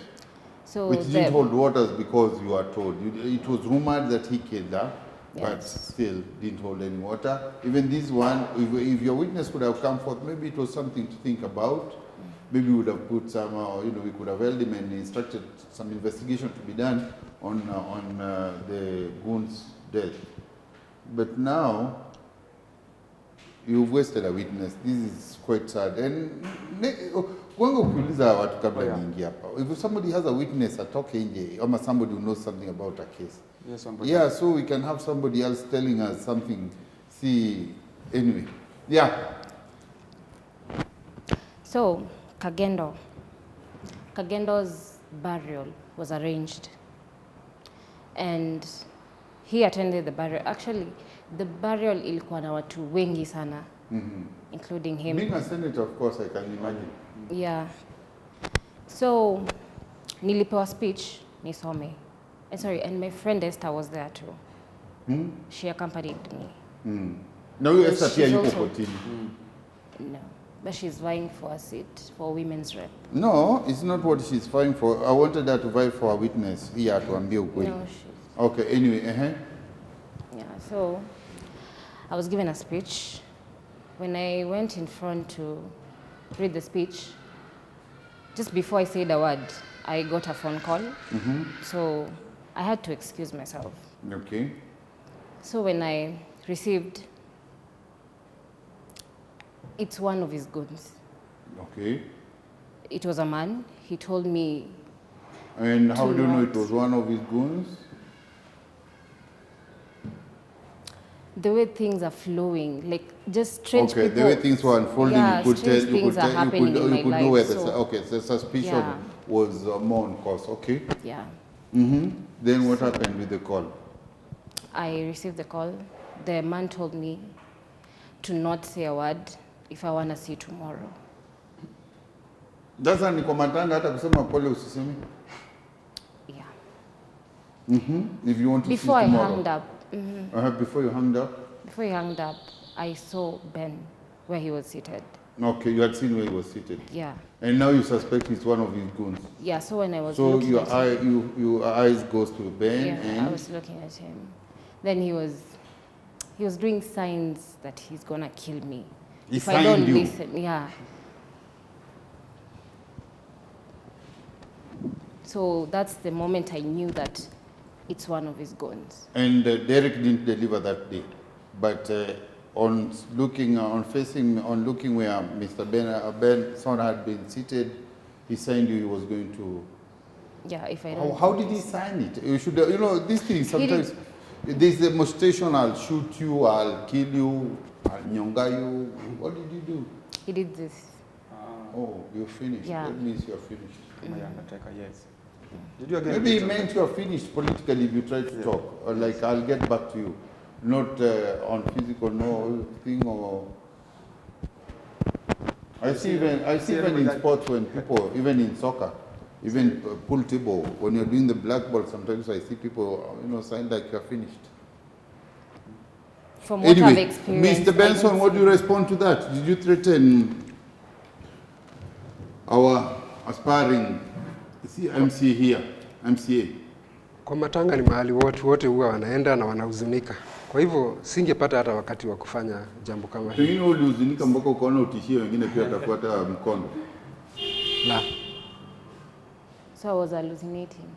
So Which didn't hold waters because you are told. It was rumored that he killed her, but Yes. still didn't hold any water. Even this one, if your witness could have come forth, maybe it was something to think about. Maybe we would have put some, we could have held him and instructed some investigation to be done on the goon's death. But now, you've wasted a witness. This is quite sad. And wango kuuliza watu kabla niingie hapa. If somebody has a witness atoke nje, or somebody who knows something about a case. Yes, yeah, so we can have somebody else telling us something. See, anyway. Yeah. So, Kagendo's burial was arranged. And he attended the burial. Actually, the burial ilikuwa na watu wengi sana, including him. Being a senator, of course, I can imagine. Yeah. So, nilipewa speech, nisome. And my friend Esther was there too. She accompanied me. Now you She's Esther pia yuko also- kotini. No, but she's vying for a seat for women's rep. No, it's not what she's vying for. I wanted her to vie for a witness. Here atuambie ukweli. No, she's... Okay, anyway, Yeah, so I was given a speech. When I went in front to read the speech, just before I said a word, I got a phone call. So I had to excuse myself. Okay. So when I received, it's one of his goons. Okay. It was a man. He told me, And how To do you know not- it was one of his goons? the way things are flowing, like just strange Okay, people. the way things were unfolding, Yeah, you could tell, strange things are happening in my you could know life, where the, so- okay, the suspicion Yeah. was more on course. Okay. Yeah. Then what happened with the call? I received the call. The man told me to not say a word if I want to see tomorrow. Sasa niko matanga hata kusema pole usiseme. Yeah. If you want to Before see I tomorrow. hung up, Before you hung up. before he hung up, I saw Ben where he was seated. Okay, you had seen where he was seated. Yeah. And now you suspect it's one of his goons. Yeah, so when I was So looking your at him, your eyes goes to Ben yeah, I and was looking at him. Then he was doing signs that he's gonna kill me. if I don't signed you. listen, yeah. So that's the moment I knew that it's one of his guns. And Derek didn't deliver that day. But on looking where Mr. Benson had been seated, he signed you he was going to. Yeah, if I don't. How did he sign it? You should, these things sometimes. There's a demonstration, I'll shoot you, I'll kill you, I'll nyonga you. What did you do? He did this. Oh, you're finished. Yeah. That means you're finished. My undertaker, yes. Did you again? Maybe he meant you're finished politically if you try to talk. Or like, I'll get back to you. Not on physical, no thing or. I see even in sports when people, even in soccer, even pool table, when you're doing the black ball, sometimes I see people, sign like you're finished. From what I've Anyway, experienced. Mr. Benson, what do you respond to that? Did you threaten our aspiring MCA here, MCA? Kwa matanga ni mahali watu wote huwa wanaenda na wanahuzunika. Kwa hivyo singepata hata wakati wa kufanya jambo kama hili. Pengine ulihuzunika mpaka ukaona utishie wengine pia atafuata mkono. La, So I was hallucinating.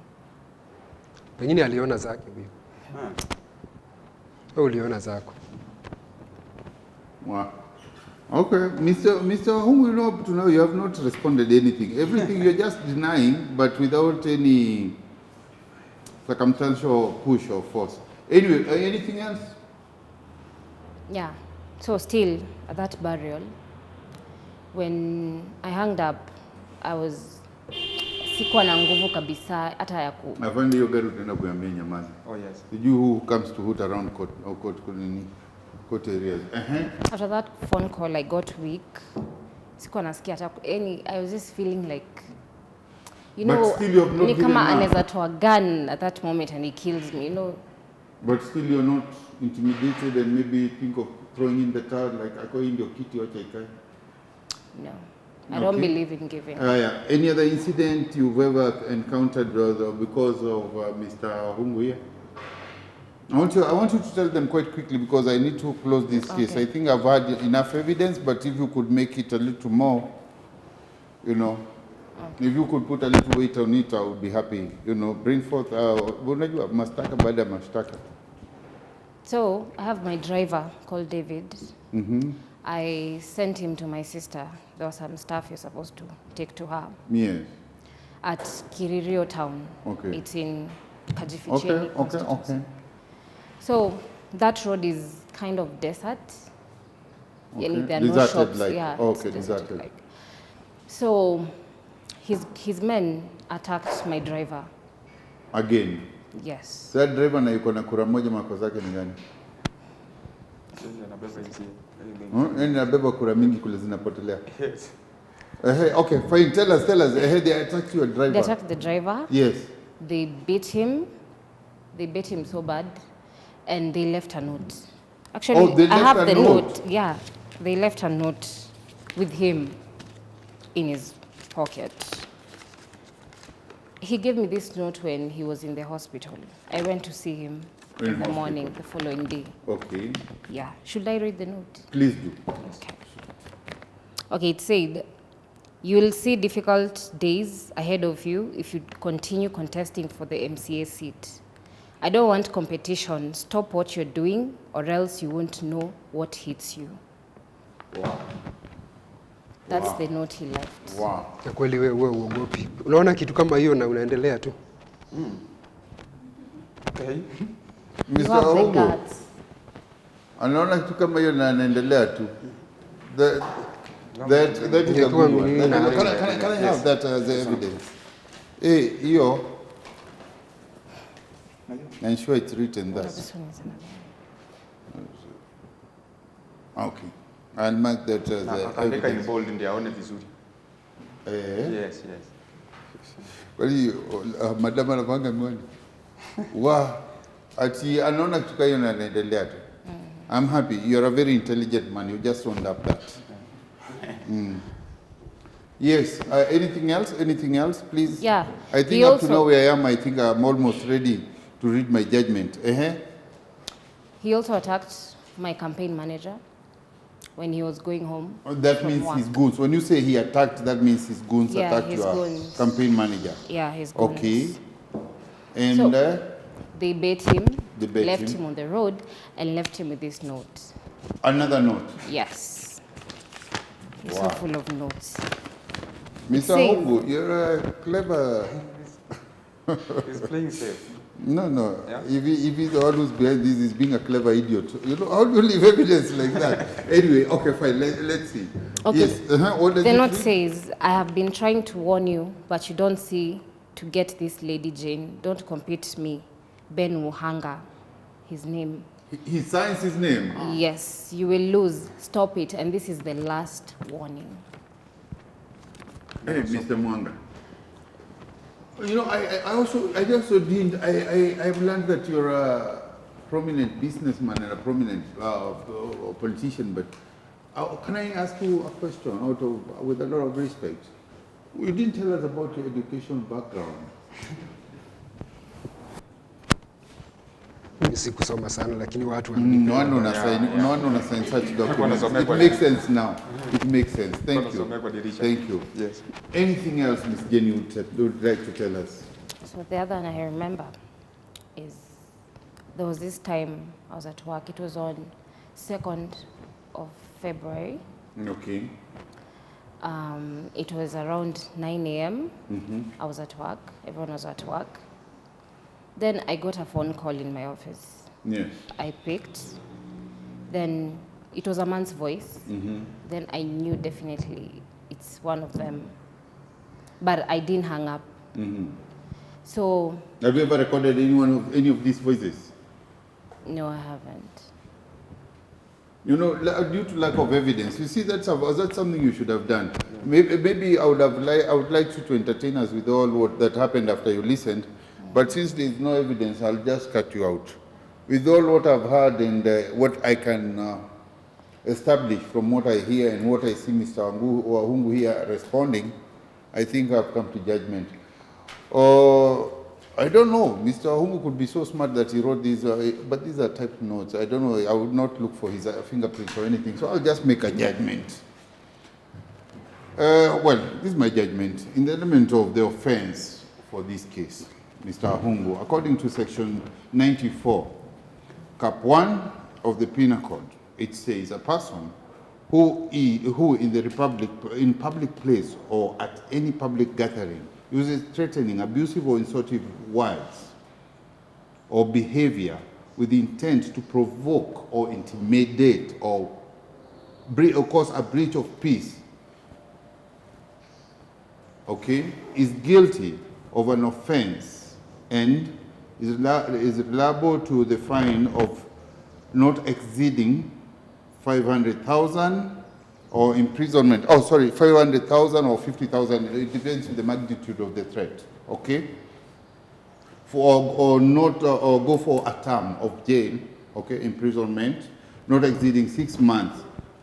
pengine aliona zake huyo. Wewe uliona zako. Wow. Okay, Mr. Hungu, up to now you have not responded anything. Everything you're just denying, but without any circumstantial push or force. Anyway, anything else? Yeah. So still at that burial, when I hung up, I was sikuwa na nguvu kabisa hata ya ku. I find hiyo gari utaenda kuambia nyamazi. Oh, yes. Did you who comes to hoot around court areas? After that phone call, I got weak. Sikuwa nasikia hata I was just feeling like, But still you have not ni given kama up. anaweza toa gun at that moment and he kills me, But still you're not intimidated and maybe think of throwing in the towel like ako in your kitty wacha ikae. No. I don't Okay. believe in giving. Yeah. Any other incident you've ever encountered because of Mr. Hungu here? I want you to tell them quite quickly because I need to close this case. Okay. I think I've had enough evidence, but if you could make it a little more, if you could put a little weight on it, I would be happy. Bring forth, unajua mashtaka baada ya mashtaka. So I have my driver called David. I sent him to my sister. There was some stuff you're supposed to take to her Yes. at Kiririo town. Okay. It's in Kajificheni. Okay. So that road is kind of desert. Yani there are no Deserted shops. like. Yeah, Okay, it's deserted. like. So his men attacked my driver. Again. Yes. That driver na yuko na kura moja, makosa yake ni gani? Anabeba kura mingi kule zinapotelea. Yes. Okay, fine. Tell us. They attacked your driver. They attacked the driver. Yes. They beat him. They beat him so bad, and they left a note. Actually, Oh, they I left have a the note. note. Yeah, they left a note with him in his pocket. He gave me this note when he was in the hospital. I went to see him in the hospital. morning, the following day. Okay. Yeah. Should I read the note? Please do. Okay. Okay, it said, "You will see difficult days ahead of you if you continue contesting for the MCA seat. I don't want competition. Stop what you're doing or else you won't know what hits you." Wow. That's the note he left. Wow. Na kweli wewe uogopi. Unaona kitu kama hiyo na unaendelea tu. Okay. You Mr. have the Hungu, guts. anaona kitu kama hiyo na anaendelea tu. That is a good Ingekuwa one. mimi Can na- I have that as evidence? Hiyo. I'm sure it's written No, thus. this one is another. Okay. I'll mark that as Akaandika in evidence. bold ndio aone vizuri. Yes. Kwa hiyo madam anapanga miwani. Ati anaona kitu hiyo na anaendelea tu. I'm happy. You're a very intelligent man. You just owned up that. Yes. Anything else, please? Yeah. I think He up to also- now where I am, I think I'm almost ready to read my judgment. He also attacked my campaign manager. when he was going home. That from means work. his goons. When you say he attacked, that means his goons Yeah, attacked his your goons. campaign manager. Yeah, his goons. Okay. And So- They bait him, They bait left him. him on the road, and left him with this note. another note. Yes. So Wow. full of notes. Mr. says- Hongo, you're a clever. He's playing safe. No. Yeah? If he's the one who's behind this, he's being a clever idiot. You know, how do you leave evidence like that? Anyway, okay, fine. Let's see. Okay. Yes. What does The it note read? says, I have been trying to warn you, but you don't see to get this Lady Jane. Don't compete me. Ben Muhanga, his name. He signs his name. Yes, you will lose. Stop it. And this is the last warning. Hey, Mr. Mwanga. You know, I've learned that you're a prominent businessman and a prominent politician, but can I ask you a question with a lot of respect? You didn't tell us about your education background. Mimi sikusoma sana lakini watu wananipenda. No one on sign such documents. wanasomea It kwa makes sense now. It makes sense. Thank you. Wanasomea kwa dirisha. Thank you. Yes. Anything else, Ms. Jenny, would like to tell us? So the other one I remember is there was this time I was at work. It was on 2nd of February. Okay. It was around 9 a.m. I was at work. Everyone was at work. Then I got a phone call in my office. Yes. I picked. Then it was a man's voice. Then I knew definitely it's one of them. But I didn't hang up. So, Have you ever recorded any of these voices? no, I haven't. You know, due to lack of evidence, you see that's something you should have done. Maybe I would like you to entertain us with all what that happened after you listened, but since there is no evidence, I'll just cut you out. With all what I've heard and what I can establish from what I hear and what I see Mr. Wahungu here responding, I think I've come to judgment. I don't know. Mr. Wahungu could be so smart that he wrote these, but these are typed notes. I don't know. I would not look for his fingerprints or anything, so I'll just make a judgment. Well, this is my judgment. In the element of the offense for this case, Mr. Wahungu, according to section 94, cap 1 of the Penal Code, it says a person who in public place or at any public gathering uses threatening, abusive or insultive words or behavior with the intent to provoke or intimidate or cause a breach of peace, okay, is guilty of an offense and is liable to the fine of not exceeding 500,000 or imprisonment. 500,000 or 50,000. It depends on the magnitude of the threat. Okay, or go for a term of jail. Okay, imprisonment, not exceeding 6 months,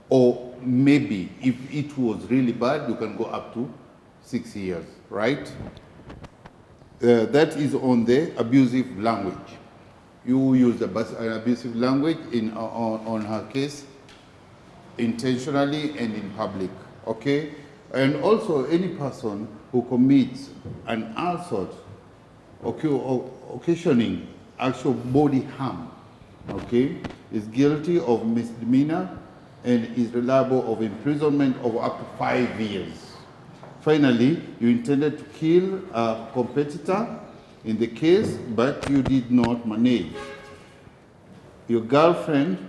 or maybe if it was really bad, you can go up to 6 years. Right? That is on the abusive language. You use an abusive language on her case intentionally and in public, okay? And also any person who commits an assault occasioning actual body harm, okay, is guilty of misdemeanor and is liable of imprisonment of up to 5 years. Finally, you intended to kill a competitor in the case, but you did not manage. Your girlfriend,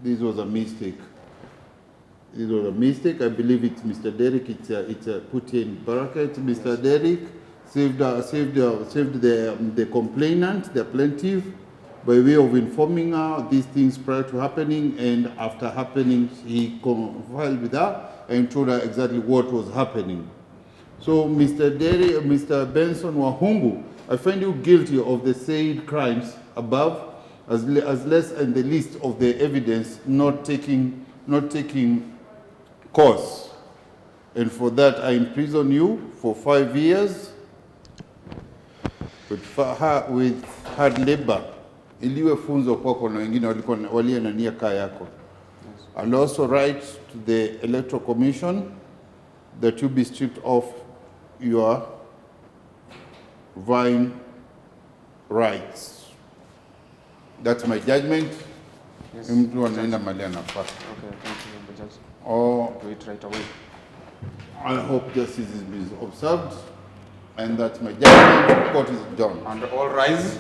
this was a mistake. This was a mistake. I believe it's Mr. Derek. It's put in bracket. Mr. Derek saved the complainant, the plaintiff, by way of informing her these things prior to happening, and after happening, he filed with her and told her exactly what was happening. So, Mr. Benson Wahungu, I find you guilty of the said crimes above, as less in the list of the evidence not taking course. And for that, I imprison you for 5 years with hard labor iliwe funzo kwako na wengine walio na nia kaa yako. I'll also write to the Electoral Commission that you be stripped of your voting rights. That's my judgment. Yes. Mtu anaenda mahali anafaa. Okay, thank you, Judge. Or Do it right away. I hope justice is being observed and that my judgment court is done. And all rise.